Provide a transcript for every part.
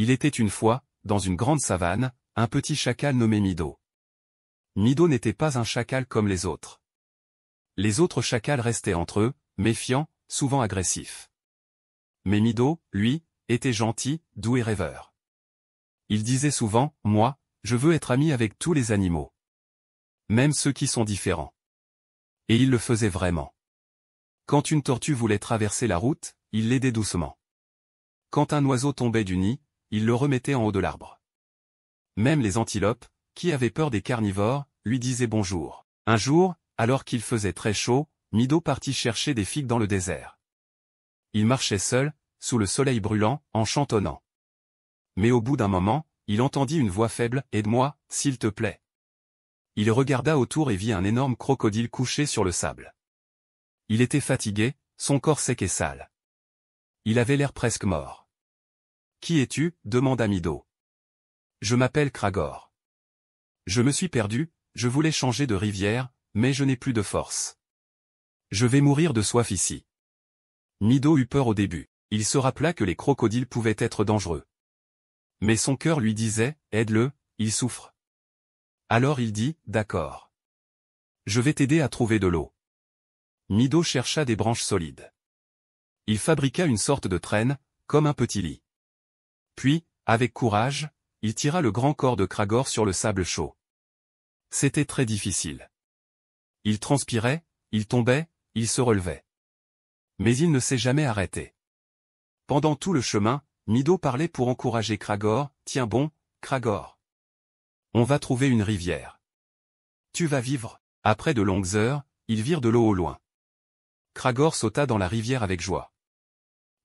Il était une fois, dans une grande savane, un petit chacal nommé Mido. Mido n'était pas un chacal comme les autres. Les autres chacals restaient entre eux, méfiants, souvent agressifs. Mais Mido, lui, était gentil, doux et rêveur. Il disait souvent, « Moi, je veux être ami avec tous les animaux. Même ceux qui sont différents. » Et il le faisait vraiment. Quand une tortue voulait traverser la route, il l'aidait doucement. Quand un oiseau tombait du nid, il le remettait en haut de l'arbre. Même les antilopes, qui avaient peur des carnivores, lui disaient bonjour. Un jour, alors qu'il faisait très chaud, Mido partit chercher des figues dans le désert. Il marchait seul, sous le soleil brûlant, en chantonnant. Mais au bout d'un moment, il entendit une voix faible, « Aide-moi, s'il te plaît. » Il regarda autour et vit un énorme crocodile couché sur le sable. Il était fatigué, son corps sec et sale. Il avait l'air presque mort. « Qui es-tu » demanda Mido. « Je m'appelle Kragor. Je me suis perdu, je voulais changer de rivière, mais je n'ai plus de force. Je vais mourir de soif ici. » Mido eut peur au début. Il se rappela que les crocodiles pouvaient être dangereux. Mais son cœur lui disait, « Aide-le, il souffre. » Alors il dit, « D'accord. Je vais t'aider à trouver de l'eau. » Mido chercha des branches solides. Il fabriqua une sorte de traîne, comme un petit lit. Puis, avec courage, il tira le grand corps de Kragor sur le sable chaud. C'était très difficile. Il transpirait, il tombait, il se relevait. Mais il ne s'est jamais arrêté. Pendant tout le chemin, Mido parlait pour encourager Kragor, « Tiens bon, Kragor. On va trouver une rivière. Tu vas vivre. » Après de longues heures, ils virent de l'eau au loin. Kragor sauta dans la rivière avec joie.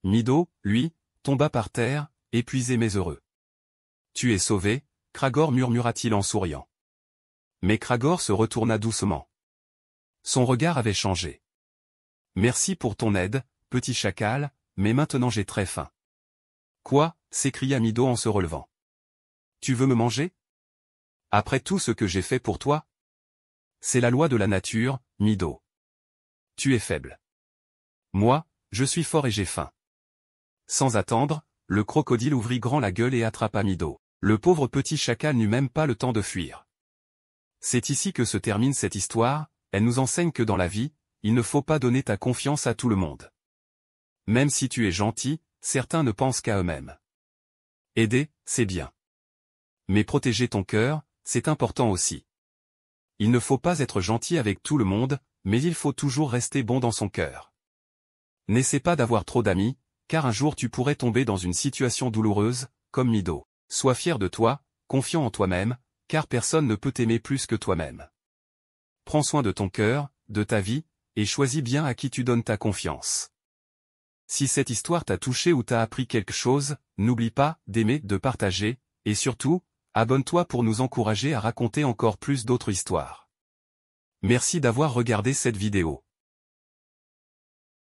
Mido, lui, tomba par terre, épuisé mais heureux. « Tu es sauvé, Kragor, murmura-t-il en souriant. Mais Kragor se retourna doucement. Son regard avait changé. « Merci pour ton aide, petit chacal, mais maintenant j'ai très faim. »« Quoi » s'écria Mido en se relevant. « Tu veux me manger ? Après tout ce que j'ai fait pour toi ? C'est la loi de la nature, Mido. Tu es faible. Moi, je suis fort et j'ai faim. » Sans attendre, le crocodile ouvrit grand la gueule et attrapa Mido. Le pauvre petit chacal n'eut même pas le temps de fuir. C'est ici que se termine cette histoire, elle nous enseigne que dans la vie, il ne faut pas donner ta confiance à tout le monde. Même si tu es gentil, certains ne pensent qu'à eux-mêmes. Aider, c'est bien. Mais protéger ton cœur, c'est important aussi. Il ne faut pas être gentil avec tout le monde, mais il faut toujours rester bon dans son cœur. N'essaie pas d'avoir trop d'amis, car un jour tu pourrais tomber dans une situation douloureuse, comme Mido. Sois fier de toi, confiant en toi-même, car personne ne peut t'aimer plus que toi-même. Prends soin de ton cœur, de ta vie, et choisis bien à qui tu donnes ta confiance. Si cette histoire t'a touché ou t'a appris quelque chose, n'oublie pas d'aimer, de partager, et surtout, abonne-toi pour nous encourager à raconter encore plus d'autres histoires. Merci d'avoir regardé cette vidéo.